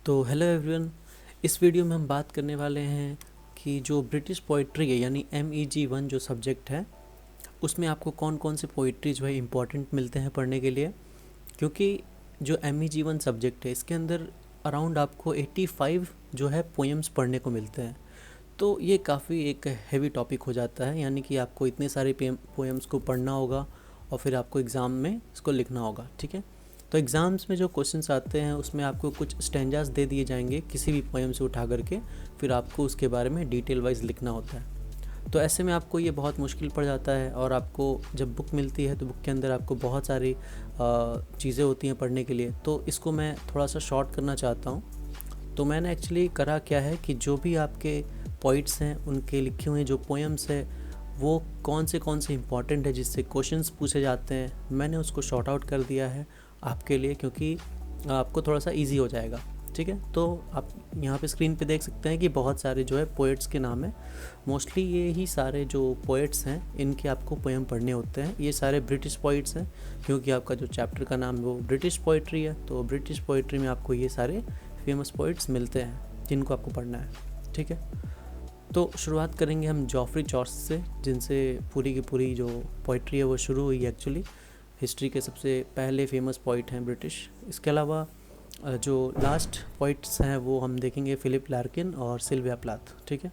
तो hello everyone, इस video में हम बात करने वाले हैं कि जो ब्रिटिश पोइट्री है यानी MEG1 जो सब्जेक्ट है उसमें आपको कौन कौन से पोइट्री जो है इम्पॉर्टेंट मिलते हैं पढ़ने के लिए। क्योंकि जो MEG1 सब्जेक्ट है इसके अंदर अराउंड आपको 85 जो है पोएम्स पढ़ने को मिलते हैं। तो ये काफ़ी एक हैवी टॉपिक हो जाता है, यानी कि आपको इतने सारे पोएम्स को पढ़ना होगा और फिर आपको एग्ज़ाम में इसको लिखना होगा। ठीक है, तो एग्ज़ाम्स में जो क्वेश्चंस आते हैं उसमें आपको कुछ स्टैंजास दे दिए जाएंगे किसी भी पोएम से उठा करके, फिर आपको उसके बारे में डिटेल वाइज लिखना होता है। तो ऐसे में आपको ये बहुत मुश्किल पड़ जाता है और आपको जब बुक मिलती है तो बुक के अंदर आपको बहुत सारी चीज़ें होती हैं पढ़ने के लिए। तो इसको मैं थोड़ा सा शॉर्ट करना चाहता हूँ। तो मैंने एक्चुअली करा क्या है कि जो भी आपके पोइट्स हैं उनके लिखे हुए जो पोएम्स है वो कौन से इम्पॉर्टेंट है जिससे क्वेश्चंस पूछे जाते हैं, मैंने उसको शॉर्ट आउट कर दिया है आपके लिए, क्योंकि आपको थोड़ा सा इजी हो जाएगा। ठीक है, तो आप यहाँ पे स्क्रीन पे देख सकते हैं कि बहुत सारे जो है पोएट्स के नाम है। मोस्टली ये ही सारे जो पोएट्स हैं इनके आपको पोएम पढ़ने होते हैं। ये सारे ब्रिटिश पोइट्स हैं क्योंकि आपका जो चैप्टर का नाम वो ब्रिटिश पोइट्री है। तो ब्रिटिश पोइट्री में आपको ये सारे फेमस पोइट्स मिलते हैं जिनको आपको पढ़ना है। ठीक है, तो शुरुआत करेंगे हम जॉफ्री चॉर्स से, जिनसे पूरी की पूरी जो पोइट्री है वो शुरू हुई है। एक्चुअली हिस्ट्री के सबसे पहले फेमस पोइट हैं ब्रिटिश। इसके अलावा जो लास्ट पोइट्स हैं वो हम देखेंगे फिलिप लार्किन और सिल्विया प्लाथ। ठीक है,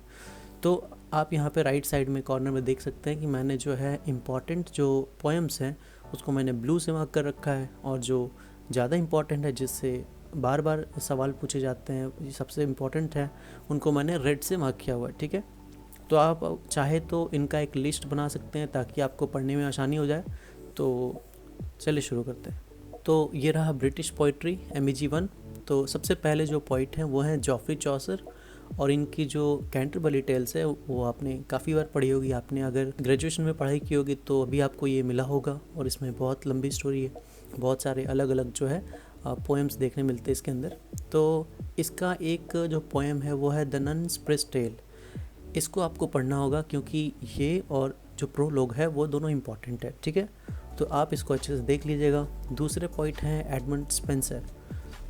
तो आप यहाँ पे राइट साइड में कॉर्नर में देख सकते हैं कि मैंने जो है इम्पॉर्टेंट जो पोएम्स हैं उसको मैंने ब्लू से मार्क कर रखा है, और जो ज़्यादा इम्पॉर्टेंट है जिससे बार बार सवाल पूछे जाते हैं, सबसे इम्पॉर्टेंट है, उनको मैंने रेड से मार्क किया हुआ है। ठीक है, तो आप चाहे तो इनका एक लिस्ट बना सकते हैं ताकि आपको पढ़ने में आसानी हो जाए। तो चलिए शुरू करते हैं। तो ये रहा ब्रिटिश पोइट्री MEG1। तो सबसे पहले जो पोइट हैं वो हैं जॉफ्री चॉसर, और इनकी जो कैंटरबरी टेल्स है वो आपने काफ़ी बार पढ़ी होगी। आपने अगर ग्रेजुएशन में पढ़ाई की होगी तो अभी आपको ये मिला होगा, और इसमें बहुत लंबी स्टोरी है, बहुत सारे अलग अलग जो है पोएम्स देखने मिलते हैं इसके अंदर। तो इसका एक जो पोएम है वो है द नन्स प्रेस टेल। इसको आपको पढ़ना होगा क्योंकि ये और जो प्रोलोग है वो दोनों इम्पॉर्टेंट है। ठीक है, तो आप इसको अच्छे से देख लीजिएगा। दूसरे पोइट हैं एडमंड स्पेंसर।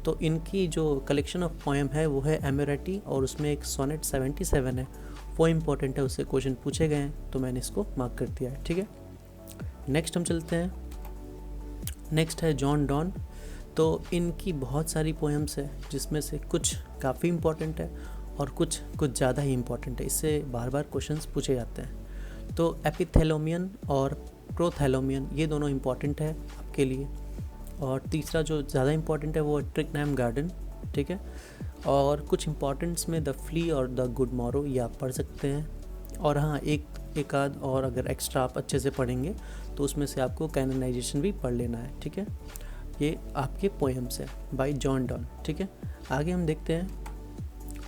तो इनकी जो कलेक्शन ऑफ पोएम है वो है एमेरेटी, और उसमें एक सोनेट 77 है, वो इम्पॉर्टेंट है, उससे क्वेश्चन पूछे गए हैं, तो मैंने इसको मार्क कर दिया है। ठीक है, नेक्स्ट हम चलते हैं। नेक्स्ट है जॉन डॉन। तो इनकी बहुत सारी पोएम्स है जिसमें से कुछ काफ़ी इम्पॉर्टेंट है और कुछ ज़्यादा ही इम्पॉर्टेंट है, इससे बार बार क्वेश्चंस पूछे जाते हैं। तो एपिथेलोमियन और प्रोथेलोमियन ये दोनों इम्पॉर्टेंट है आपके लिए। और तीसरा जो ज़्यादा इम्पॉर्टेंट है वो ट्रिकनैम गार्डन। ठीक है, और कुछ इम्पॉर्टेंट्स में द फ्ली और द गुड मॉरो ये आप पढ़ सकते हैं। और हाँ, एक आध और अगर एक्स्ट्रा आप अच्छे से पढ़ेंगे तो उसमें से आपको कैनोनाइजेशन भी पढ़ लेना है। ठीक है, ये आपके पोएम्स है बाय जॉन डॉन। ठीक है, आगे हम देखते हैं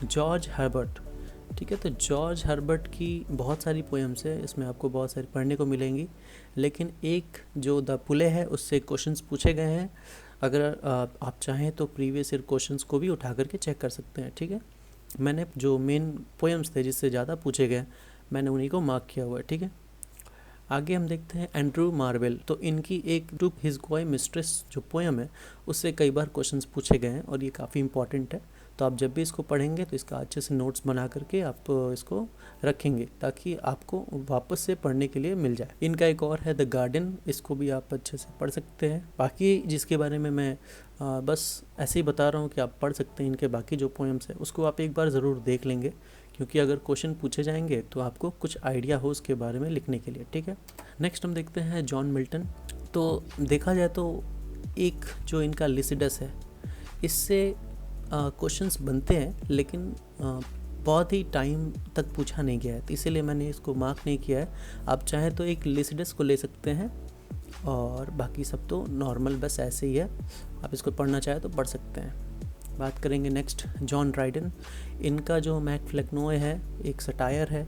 जॉर्ज हर्बर्ट। ठीक है, तो जॉर्ज हर्बर्ट की बहुत सारी पोएम्स है, इसमें आपको बहुत सारी पढ़ने को मिलेंगी, लेकिन एक जो द पुले है उससे क्वेश्चंस पूछे गए हैं। अगर आप चाहें तो प्रीवियस ईयर क्वेश्चंस को भी उठा करके चेक कर सकते हैं। ठीक है, मैंने जो मेन पोएम्स थे जिससे ज़्यादा पूछे गए मैंने उन्हीं को मार्क किया हुआ है। ठीक है, आगे हम देखते हैं एंड्रू मार्वेल। तो इनकी एक टू हिज गोय मिस्ट्रेस जो पोएम है उससे कई बार क्वेश्चंस पूछे गए हैं और ये काफ़ी इंपॉर्टेंट है। तो आप जब भी इसको पढ़ेंगे तो इसका अच्छे से नोट्स बना करके आप इसको रखेंगे ताकि आपको वापस से पढ़ने के लिए मिल जाए। इनका एक और है द गार्डन, इसको भी आप अच्छे से पढ़ सकते हैं। बाकी जिसके बारे में मैं बस ऐसे ही बता रहा हूँ कि आप पढ़ सकते हैं, इनके बाकी जो पोएम्स है उसको आप एक बार ज़रूर देख लेंगे, क्योंकि अगर क्वेश्चन पूछे जाएंगे तो आपको कुछ आइडिया हो उसके बारे में लिखने के लिए। ठीक है, नेक्स्ट हम देखते हैं जॉन मिल्टन। तो देखा जाए तो एक जो इनका लिसिडस है इससे क्वेश्चंस बनते हैं, लेकिन बहुत ही टाइम तक पूछा नहीं गया है, तो इसीलिए मैंने इसको मार्क नहीं किया है। आप चाहें तो एक लिसिडस को ले सकते हैं, और बाकी सब तो नॉर्मल बस ऐसे ही है, आप इसको पढ़ना चाहें तो पढ़ सकते हैं। बात करेंगे नेक्स्ट जॉन ड्राइडन। इनका जो मैक फ्लेक्नोए है एक सटायर है,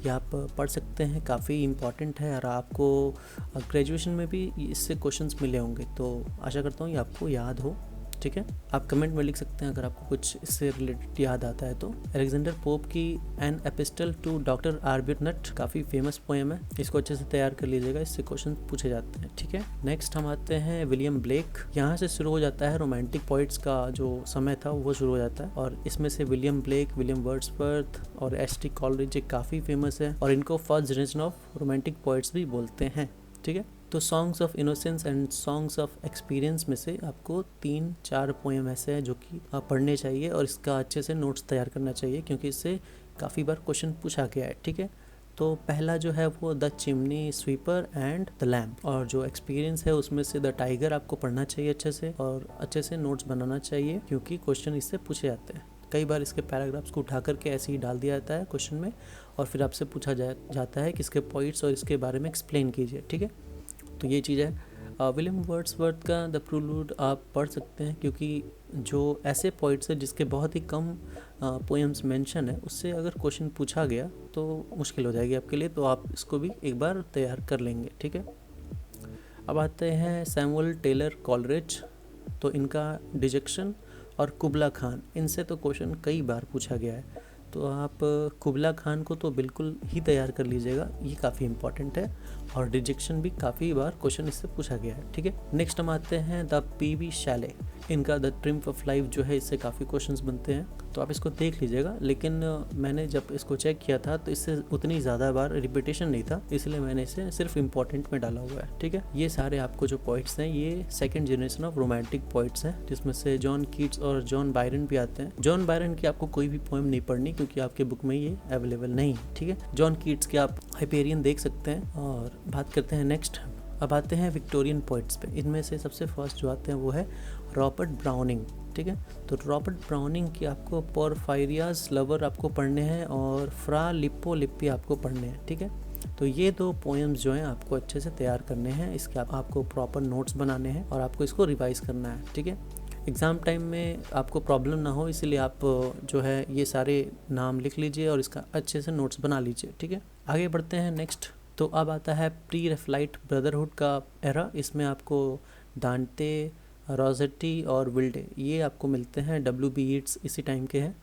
ये आप पढ़ सकते हैं, काफ़ी इम्पॉर्टेंट है और आपको ग्रेजुएशन में भी इससे क्वेश्चंस मिले होंगे, तो आशा करता हूँ ये आपको याद हो। ठीक है, आप कमेंट में लिख सकते हैं अगर आपको कुछ इससे रिलेटेड याद आता है तो। अलेक्जेंडर पोप की एन एपिस्टल टू डॉक्टर आर्बिटनट काफ़ी फेमस पोएम है, इसको अच्छे से तैयार कर लीजिएगा, इससे क्वेश्चन पूछे जाते हैं। ठीक है, नेक्स्ट हम आते हैं विलियम ब्लेक। यहाँ से शुरू हो जाता है रोमांटिक पोइट्स का जो समय था वो शुरू हो जाता है, और इसमें से विलियम ब्लेक, विलियम वर्ड्सवर्थ और एस.टी. कॉलरिज काफ़ी फेमस है, और इनको first generation of romantic poets भी बोलते हैं। ठीक है, तो songs of innocence and songs of experience में से आपको 3-4 पोएम ऐसे हैं जो कि आप पढ़ने चाहिए, और इसका अच्छे से नोट्स तैयार करना चाहिए क्योंकि इससे काफ़ी बार क्वेश्चन पूछा गया है। ठीक है, तो पहला जो है वो the chimney sweeper and the lamp, और जो एक्सपीरियंस है उसमें से द टाइगर आपको पढ़ना चाहिए अच्छे से, और अच्छे से नोट्स बनाना चाहिए क्योंकि क्वेश्चन इससे पूछे जाते हैं। कई बार इसके पैराग्राफ्स को उठा करके ऐसे ही डाल दिया जाता है क्वेश्चन में, और फिर आपसे पूछा जाता है कि इसके पॉइंट्स और इसके बारे में एक्सप्लेन कीजिए। ठीक है, तो ये चीज़ है। विलियम वर्ड्सवर्थ का द प्रीलूड आप पढ़ सकते हैं क्योंकि जो ऐसे पोइट्स है जिसके बहुत ही कम पोएम्स मेंशन है, उससे अगर क्वेश्चन पूछा गया तो मुश्किल हो जाएगी आपके लिए, तो आप इसको भी एक बार तैयार कर लेंगे। ठीक है, अब आते हैं सैमुअल टेलर कॉलरिज। तो इनका डिजेक्शन और कुबला खान, इनसे तो क्वेश्चन कई बार पूछा गया है, तो आप कुबला खान को तो बिल्कुल ही तैयार कर लीजिएगा, ये काफ़ी इंपॉर्टेंट है, और डिजेक्शन भी काफ़ी बार क्वेश्चन इससे पूछा गया है। ठीक है, नेक्स्ट हम आते हैं द पी.बी. शैले। इनका द ट्रिम्फ ऑफ लाइफ जो है, इससे काफ़ी क्वेश्चंस बनते हैं, तो आप इसको देख लीजिएगा। लेकिन मैंने जब इसको चेक किया था तो इससे उतनी ज़्यादा बार रिपीटेशन नहीं था, इसलिए मैंने इसे सिर्फ इम्पॉर्टेंट में डाला हुआ है। ठीक है, ये सारे आपको जो पोइट्स हैं ये second generation of romantic poets हैं, जिसमें से जॉन कीट्स और जॉन बायरन भी आते हैं। जॉन बायरन की आपको कोई भी पोएम नहीं पढ़नी क्योंकि आपके बुक में ये अवेलेबल नहीं है। ठीक है, जॉन कीट्स के आप हाइपेरियन देख सकते हैं। और बात करते हैं नेक्स्ट, अब आते हैं विक्टोरियन पोइट्स पे। इनमें से सबसे फर्स्ट जो आते हैं वो है रॉबर्ट ब्राउनिंग। ठीक है, तो रॉबर्ट ब्राउनिंग की आपको पोरफायरियाज लवर आपको पढ़ने हैं, और फ्रा लिप्पो लिप्पी आपको पढ़ने हैं। ठीक है, तो ये 2 पोएम्स जो हैं आपको अच्छे से तैयार करने हैं, इसके आपको प्रॉपर नोट्स बनाने हैं और आपको इसको रिवाइज करना है। ठीक है, एग्ज़ाम टाइम में आपको प्रॉब्लम ना हो इसलिए आप जो है ये सारे नाम लिख लीजिए और इसका अच्छे से नोट्स बना लीजिए। ठीक है, आगे बढ़ते हैं नेक्स्ट। तो अब आता है प्री रेफलाइट ब्रदरहुड का एरा। इसमें आपको दांते, रोजेटी और विल्डे ये आपको मिलते हैं। W.B. यीट्स इसी टाइम के हैं।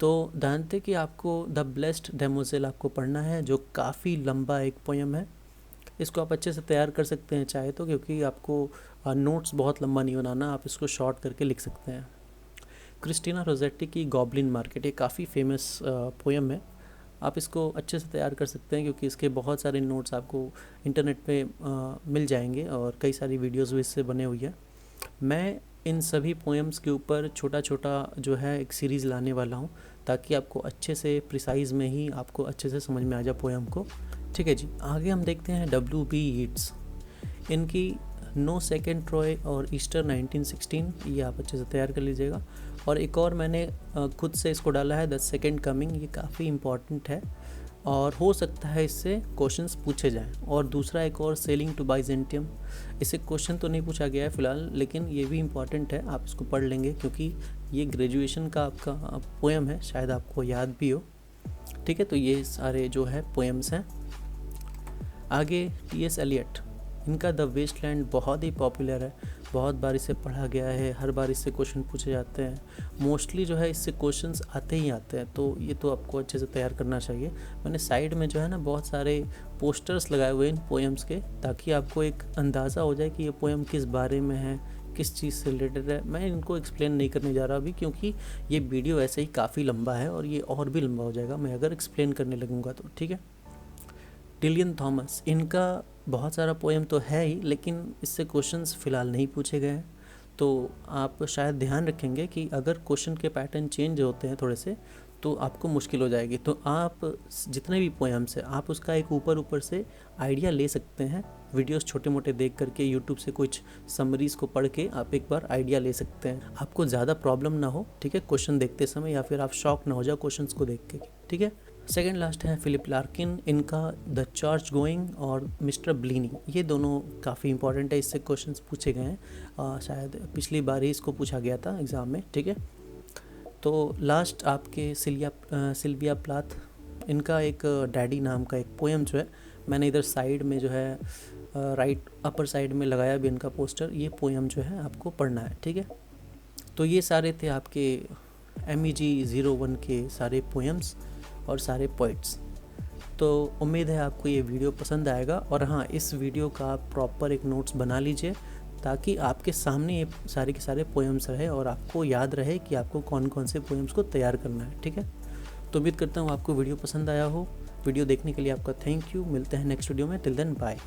तो दांते की आपको द ब्लेस्ड डेमोजेल आपको पढ़ना है, जो काफ़ी लंबा एक पोएम है। इसको आप अच्छे से तैयार कर सकते हैं चाहे तो, क्योंकि आपको नोट्स बहुत लंबा नहीं बनाना, आप इसको शॉर्ट करके लिख सकते हैं। क्रिस्टीना रोजेटी की गॉबलिन मार्केट ये काफ़ी फेमस पोएम है, आप इसको अच्छे से तैयार कर सकते हैं क्योंकि इसके बहुत सारे नोट्स आपको इंटरनेट पे मिल जाएंगे, और कई सारी वीडियोस भी इससे बने हुई है। मैं इन सभी पोएम्स के ऊपर छोटा छोटा जो है एक सीरीज़ लाने वाला हूँ, ताकि आपको अच्छे से प्रिसाइज में ही आपको अच्छे से समझ में आ जाए पोएम को। ठीक है जी, आगे हम देखते हैं W.B. यीट्स। इनकी नो सेकेंड ट्रॉय और ईस्टर 1916 ये आप अच्छे से तैयार कर लीजिएगा। और एक और मैंने खुद से इसको डाला है द सेकेंड कमिंग, ये काफ़ी इम्पॉर्टेंट है और हो सकता है इससे क्वेश्चंस पूछे जाएं। और दूसरा एक और सेलिंग टू बाइजेंटियम, इससे क्वेश्चन तो नहीं पूछा गया है फ़िलहाल, लेकिन ये भी इम्पॉर्टेंट है, आप इसको पढ़ लेंगे क्योंकि ये ग्रेजुएशन का आपका पोएम है, शायद आपको याद भी हो। ठीक है, तो ये सारे जो है पोएम्स हैं। आगे T.S. एलियट, इनका द वेस्टलैंड बहुत ही पॉपुलर है, बहुत बार इसे पढ़ा गया है, हर बार इससे क्वेश्चन पूछे जाते हैं, मोस्टली जो है इससे क्वेश्चंस आते ही आते हैं, तो ये तो आपको अच्छे से तैयार करना चाहिए। मैंने साइड में जो है ना बहुत सारे पोस्टर्स लगाए हुए इन पोएम्स के, ताकि आपको एक अंदाज़ा हो जाए कि ये पोएम किस बारे में है, किस चीज़ से रिलेटेड है। मैं इनको एक्सप्लेन नहीं करने जा रहा अभी, क्योंकि ये वीडियो ऐसे ही काफ़ी लंबा है और ये और भी लंबा हो जाएगा मैं अगर एक्सप्लेन करने लगूँगा तो। ठीक है, टिलियन थॉमस, इनका बहुत सारा पोएम तो है ही, लेकिन इससे क्वेश्चंस फ़िलहाल नहीं पूछे गए हैं, तो आप शायद ध्यान रखेंगे कि अगर क्वेश्चन के पैटर्न चेंज होते हैं थोड़े से तो आपको मुश्किल हो जाएगी। तो आप जितने भी पोएम्स हैं आप उसका एक ऊपर से आइडिया ले सकते हैं, वीडियोस छोटे मोटे देख करके, यूट्यूब से कुछ समरीज़ को पढ़ के आप एक बार आइडिया ले सकते हैं, आपको ज़्यादा प्रॉब्लम ना हो। ठीक है, क्वेश्चन देखते समय, या फिर आप शॉक ना हो जाओ क्वेश्चंस को देख के। ठीक है, सेकेंड लास्ट है फिलिप लार्किन, इनका द चर्च गोइंग और मिस्टर ब्लीनी, ये दोनों काफ़ी इंपॉर्टेंट है, इससे क्वेश्चंस पूछे गए हैं, शायद पिछली बार ही इसको पूछा गया था एग्ज़ाम में। ठीक है, तो लास्ट आपके सिल्विया प्लाथ, इनका एक डैडी नाम का एक पोएम जो है, मैंने इधर साइड में जो है राइट अपर साइड में लगाया भी इनका पोस्टर, ये पोएम जो है आपको पढ़ना है। ठीक है, तो ये सारे थे आपके MEG 01 के सारे पोएम्स और सारे पोइट्स। तो उम्मीद है आपको ये वीडियो पसंद आएगा, और हाँ, इस वीडियो का आप प्रॉपर एक नोट्स बना लीजिए ताकि आपके सामने ये सारे के सारे पोएम्स रहे और आपको याद रहे कि आपको कौन कौन से पोएम्स को तैयार करना है। ठीक है, तो उम्मीद करता हूँ आपको वीडियो पसंद आया हो। वीडियो देखने के लिए आपका थैंक यू। मिलते हैं नेक्स्ट वीडियो में। Till then bye.